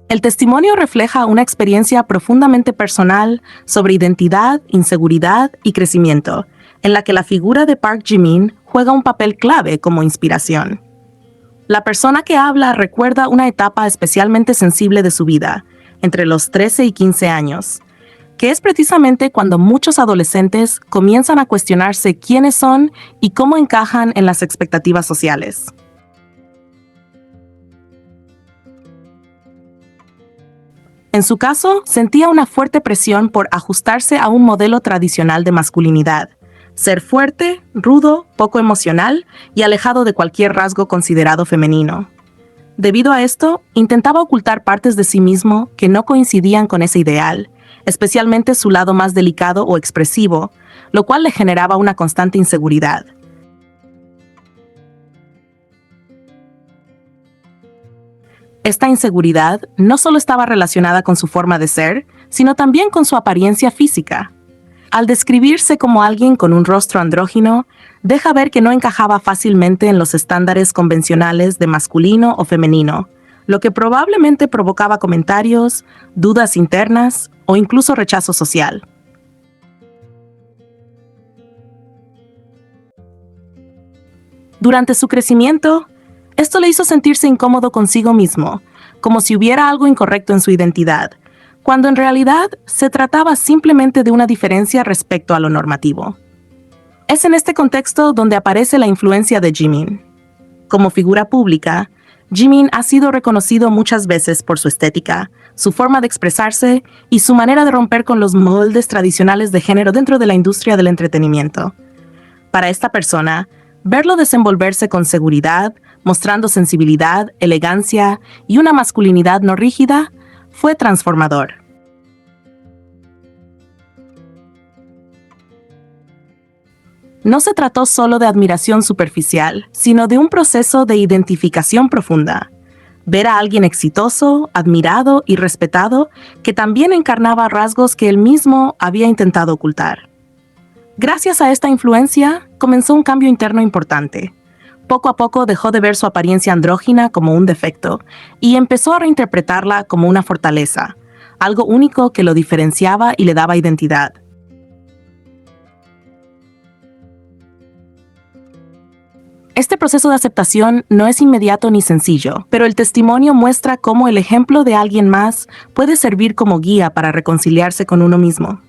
El testimonio refleja una experiencia profundamente personal sobre identidad, inseguridad y crecimiento, en la que la figura de Park Ji-min juega un papel clave como inspiración. La persona que habla recuerda una etapa especialmente sensible de su vida, entre los 13 y 15 años, que es precisamente cuando muchos adolescentes comienzan a cuestionarse quiénes son y cómo encajan en las expectativas sociales. En su caso, sentía una fuerte presión por ajustarse a un modelo tradicional de masculinidad, ser fuerte, rudo, poco emocional y alejado de cualquier rasgo considerado femenino. Debido a esto, intentaba ocultar partes de sí mismo que no coincidían con ese ideal, especialmente su lado más delicado o expresivo, lo cual le generaba una constante inseguridad. Esta inseguridad no solo estaba relacionada con su forma de ser, sino también con su apariencia física. Al describirse como alguien con un rostro andrógino, deja ver que no encajaba fácilmente en los estándares convencionales de masculino o femenino, lo que probablemente provocaba comentarios, dudas internas o incluso rechazo social. Durante su crecimiento, esto le hizo sentirse incómodo consigo mismo, como si hubiera algo incorrecto en su identidad, cuando en realidad se trataba simplemente de una diferencia respecto a lo normativo. Es en este contexto donde aparece la influencia de Jimin. Como figura pública, Jimin ha sido reconocido muchas veces por su estética, su forma de expresarse y su manera de romper con los moldes tradicionales de género dentro de la industria del entretenimiento. Para esta persona, verlo desenvolverse con seguridad, mostrando sensibilidad, elegancia y una masculinidad no rígida, fue transformador. No se trató solo de admiración superficial, sino de un proceso de identificación profunda. Ver a alguien exitoso, admirado y respetado que también encarnaba rasgos que él mismo había intentado ocultar. Gracias a esta influencia, comenzó un cambio interno importante. Poco a poco dejó de ver su apariencia andrógina como un defecto y empezó a reinterpretarla como una fortaleza, algo único que lo diferenciaba y le daba identidad. Este proceso de aceptación no es inmediato ni sencillo, pero el testimonio muestra cómo el ejemplo de alguien más puede servir como guía para reconciliarse con uno mismo.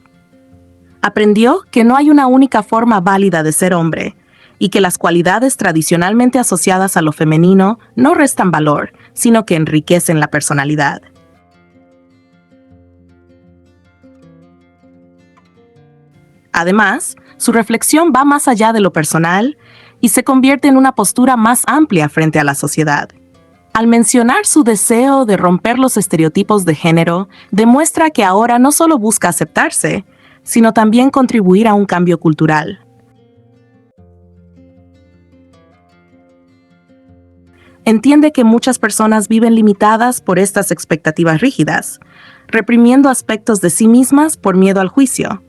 Aprendió que no hay una única forma válida de ser hombre y que las cualidades tradicionalmente asociadas a lo femenino no restan valor, sino que enriquecen la personalidad. Además, su reflexión va más allá de lo personal y se convierte en una postura más amplia frente a la sociedad. Al mencionar su deseo de romper los estereotipos de género, demuestra que ahora no solo busca aceptarse, sino también contribuir a un cambio cultural. Entiende que muchas personas viven limitadas por estas expectativas rígidas, reprimiendo aspectos de sí mismas por miedo al juicio.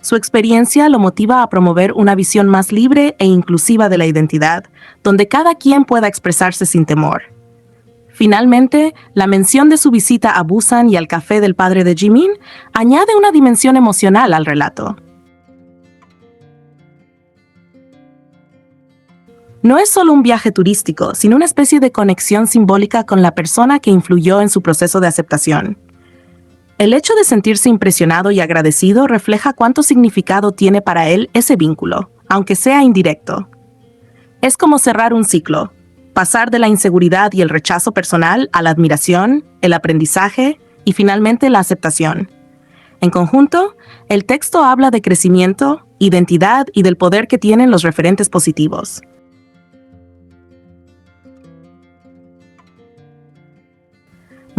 Su experiencia lo motiva a promover una visión más libre e inclusiva de la identidad, donde cada quien pueda expresarse sin temor. Finalmente, la mención de su visita a Busan y al café del padre de Jimin añade una dimensión emocional al relato. No es solo un viaje turístico, sino una especie de conexión simbólica con la persona que influyó en su proceso de aceptación. El hecho de sentirse impresionado y agradecido refleja cuánto significado tiene para él ese vínculo, aunque sea indirecto. Es como cerrar un ciclo, pasar de la inseguridad y el rechazo personal a la admiración, el aprendizaje y finalmente la aceptación. En conjunto, el texto habla de crecimiento, identidad y del poder que tienen los referentes positivos.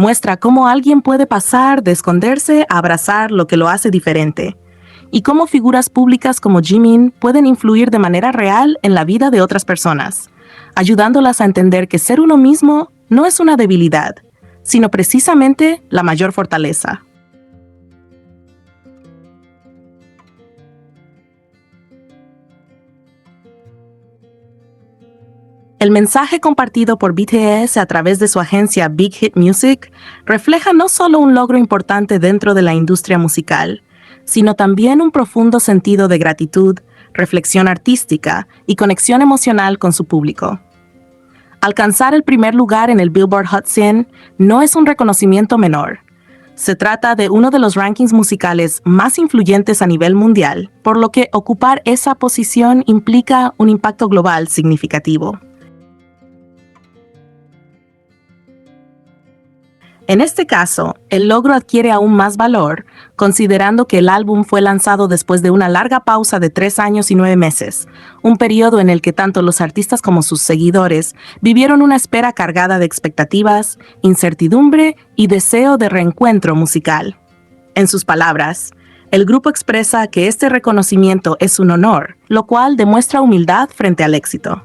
Muestra cómo alguien puede pasar de esconderse a abrazar lo que lo hace diferente, y cómo figuras públicas como Jimin pueden influir de manera real en la vida de otras personas, ayudándolas a entender que ser uno mismo no es una debilidad, sino precisamente la mayor fortaleza. El mensaje compartido por BTS a través de su agencia Big Hit Music refleja no solo un logro importante dentro de la industria musical, sino también un profundo sentido de gratitud, reflexión artística y conexión emocional con su público. Alcanzar el primer lugar en el Billboard Hot 100 no es un reconocimiento menor. Se trata de uno de los rankings musicales más influyentes a nivel mundial, por lo que ocupar esa posición implica un impacto global significativo. En este caso, el logro adquiere aún más valor, considerando que el álbum fue lanzado después de una larga pausa de 3 años y 9 meses, un periodo en el que tanto los artistas como sus seguidores vivieron una espera cargada de expectativas, incertidumbre y deseo de reencuentro musical. En sus palabras, el grupo expresa que este reconocimiento es un honor, lo cual demuestra humildad frente al éxito.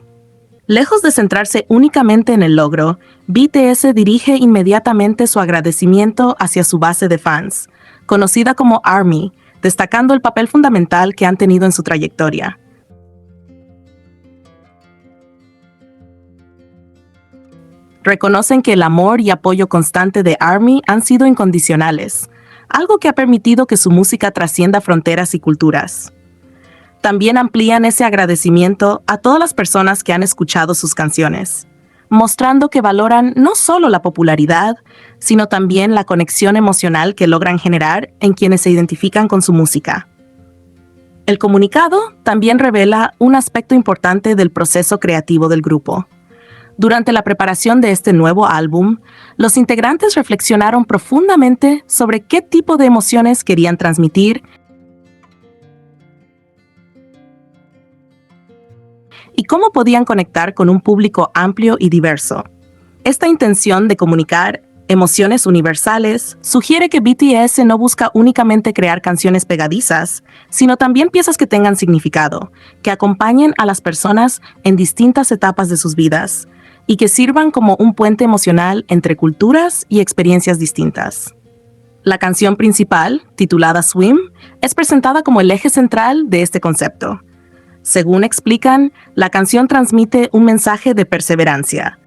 Lejos de centrarse únicamente en el logro, BTS dirige inmediatamente su agradecimiento hacia su base de fans, conocida como ARMY, destacando el papel fundamental que han tenido en su trayectoria. Reconocen que el amor y apoyo constante de ARMY han sido incondicionales, algo que ha permitido que su música trascienda fronteras y culturas. También amplían ese agradecimiento a todas las personas que han escuchado sus canciones, mostrando que valoran no solo la popularidad, sino también la conexión emocional que logran generar en quienes se identifican con su música. El comunicado también revela un aspecto importante del proceso creativo del grupo. Durante la preparación de este nuevo álbum, los integrantes reflexionaron profundamente sobre qué tipo de emociones querían transmitir y cómo podían conectar con un público amplio y diverso. Esta intención de comunicar emociones universales sugiere que BTS no busca únicamente crear canciones pegadizas, sino también piezas que tengan significado, que acompañen a las personas en distintas etapas de sus vidas y que sirvan como un puente emocional entre culturas y experiencias distintas. La canción principal, titulada Swim, es presentada como el eje central de este concepto. Según explican, la canción transmite un mensaje de perseverancia.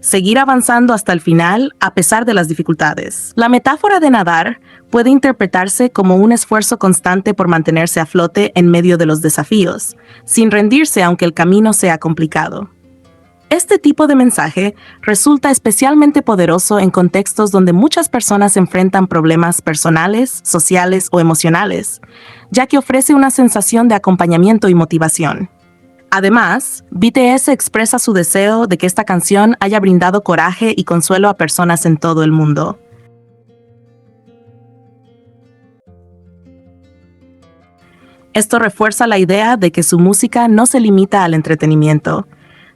Seguir avanzando hasta el final a pesar de las dificultades. La metáfora de nadar puede interpretarse como un esfuerzo constante por mantenerse a flote en medio de los desafíos, sin rendirse aunque el camino sea complicado. Este tipo de mensaje resulta especialmente poderoso en contextos donde muchas personas enfrentan problemas personales, sociales o emocionales, ya que ofrece una sensación de acompañamiento y motivación. Además, BTS expresa su deseo de que esta canción haya brindado coraje y consuelo a personas en todo el mundo. Esto refuerza la idea de que su música no se limita al entretenimiento,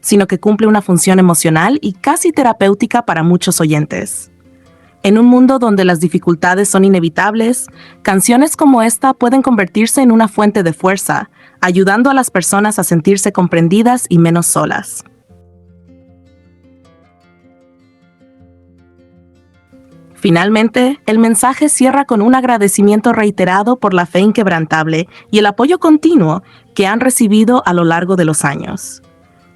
sino que cumple una función emocional y casi terapéutica para muchos oyentes. En un mundo donde las dificultades son inevitables, canciones como esta pueden convertirse en una fuente de fuerza, ayudando a las personas a sentirse comprendidas y menos solas. Finalmente, el mensaje cierra con un agradecimiento reiterado por la fe inquebrantable y el apoyo continuo que han recibido a lo largo de los años.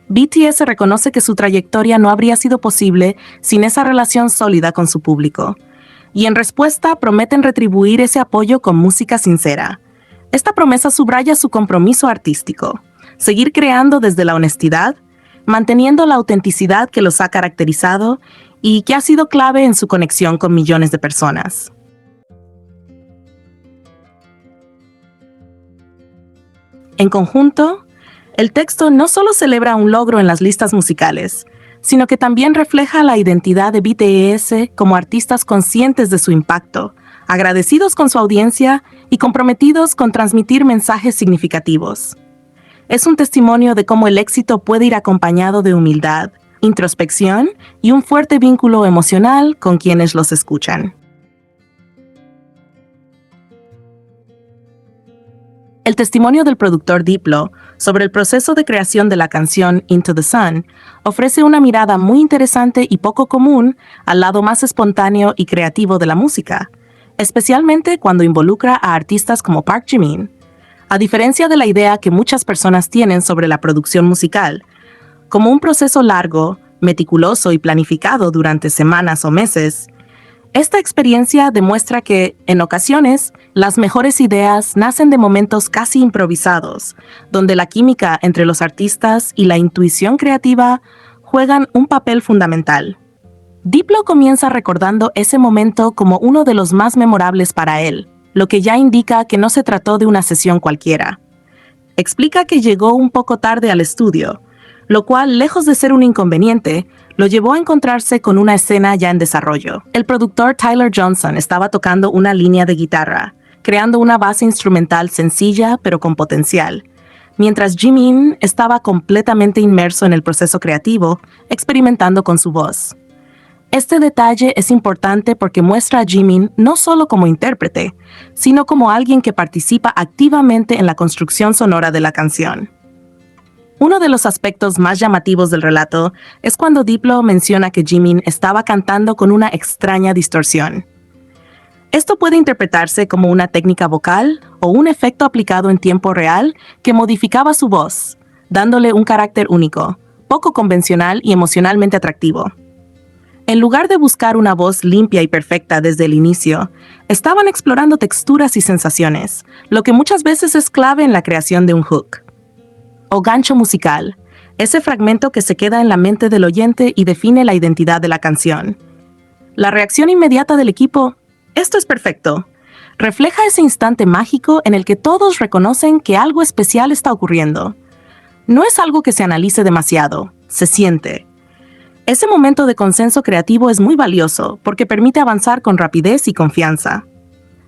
BTS reconoce que su trayectoria no habría sido posible sin esa relación sólida con su público, y en respuesta prometen retribuir ese apoyo con música sincera. Esta promesa subraya su compromiso artístico, seguir creando desde la honestidad, manteniendo la autenticidad que los ha caracterizado y que ha sido clave en su conexión con millones de personas. En conjunto, el texto no solo celebra un logro en las listas musicales, sino que también refleja la identidad de BTS como artistas conscientes de su impacto, agradecidos con su audiencia y comprometidos con transmitir mensajes significativos. Es un testimonio de cómo el éxito puede ir acompañado de humildad, introspección y un fuerte vínculo emocional con quienes los escuchan. El testimonio del productor Diplo sobre el proceso de creación de la canción Into the Sun ofrece una mirada muy interesante y poco común al lado más espontáneo y creativo de la música, especialmente cuando involucra a artistas como Park Jimin. A diferencia de la idea que muchas personas tienen sobre la producción musical, como un proceso largo, meticuloso y planificado durante semanas o meses, esta experiencia demuestra que, en ocasiones, las mejores ideas nacen de momentos casi improvisados, donde la química entre los artistas y la intuición creativa juegan un papel fundamental. Diplo comienza recordando ese momento como uno de los más memorables para él, lo que ya indica que no se trató de una sesión cualquiera. Explica que llegó un poco tarde al estudio, lo cual, lejos de ser un inconveniente, lo llevó a encontrarse con una escena ya en desarrollo. El productor Tyler Johnson estaba tocando una línea de guitarra, creando una base instrumental sencilla pero con potencial, mientras Jimin estaba completamente inmerso en el proceso creativo, experimentando con su voz. Este detalle es importante porque muestra a Jimin no solo como intérprete, sino como alguien que participa activamente en la construcción sonora de la canción. Uno de los aspectos más llamativos del relato es cuando Diplo menciona que Jimin estaba cantando con una extraña distorsión. Esto puede interpretarse como una técnica vocal o un efecto aplicado en tiempo real que modificaba su voz, dándole un carácter único, poco convencional y emocionalmente atractivo. En lugar de buscar una voz limpia y perfecta desde el inicio, estaban explorando texturas y sensaciones, lo que muchas veces es clave en la creación de un hook. O gancho musical, ese fragmento que se queda en la mente del oyente y define la identidad de la canción. La reacción inmediata del equipo, esto es perfecto, refleja ese instante mágico en el que todos reconocen que algo especial está ocurriendo. No es algo que se analice demasiado, se siente. Ese momento de consenso creativo es muy valioso porque permite avanzar con rapidez y confianza.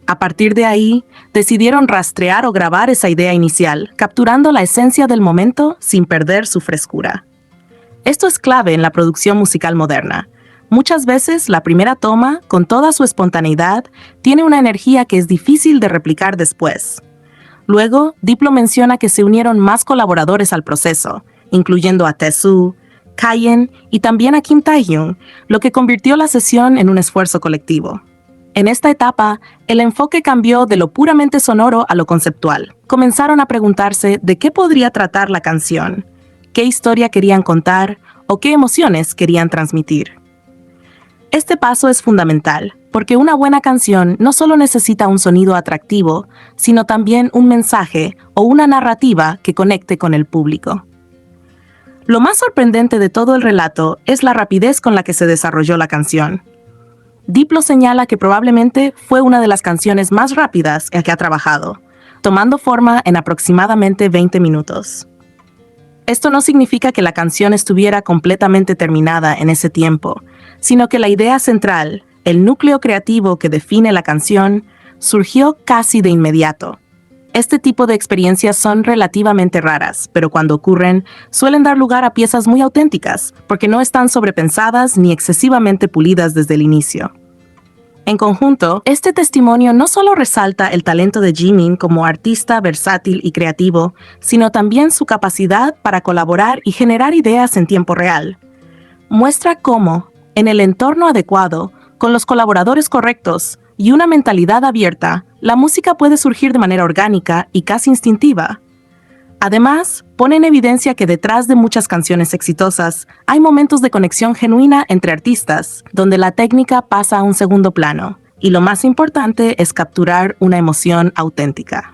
A partir de ahí, decidieron rastrear o grabar esa idea inicial, capturando la esencia del momento sin perder su frescura. Esto es clave en la producción musical moderna. Muchas veces, la primera toma, con toda su espontaneidad, tiene una energía que es difícil de replicar después. Luego, Diplo menciona que se unieron más colaboradores al proceso, incluyendo a Taesoo, Kayen y también a Kim Taehyung, lo que convirtió la sesión en un esfuerzo colectivo. En esta etapa, el enfoque cambió de lo puramente sonoro a lo conceptual. Comenzaron a preguntarse de qué podría tratar la canción, qué historia querían contar o qué emociones querían transmitir. Este paso es fundamental, porque una buena canción no solo necesita un sonido atractivo, sino también un mensaje o una narrativa que conecte con el público. Lo más sorprendente de todo el relato es la rapidez con la que se desarrolló la canción. Diplo señala que probablemente fue una de las canciones más rápidas en que ha trabajado, tomando forma en aproximadamente 20 minutos. Esto no significa que la canción estuviera completamente terminada en ese tiempo, sino que la idea central, el núcleo creativo que define la canción, surgió casi de inmediato. Este tipo de experiencias son relativamente raras, pero cuando ocurren, suelen dar lugar a piezas muy auténticas, porque no están sobrepensadas ni excesivamente pulidas desde el inicio. En conjunto, este testimonio no solo resalta el talento de Jimin como artista versátil y creativo, sino también su capacidad para colaborar y generar ideas en tiempo real. Muestra cómo, en el entorno adecuado, con los colaboradores correctos y una mentalidad abierta, la música puede surgir de manera orgánica y casi instintiva. Además, pone en evidencia que detrás de muchas canciones exitosas hay momentos de conexión genuina entre artistas, donde la técnica pasa a un segundo plano, y lo más importante es capturar una emoción auténtica.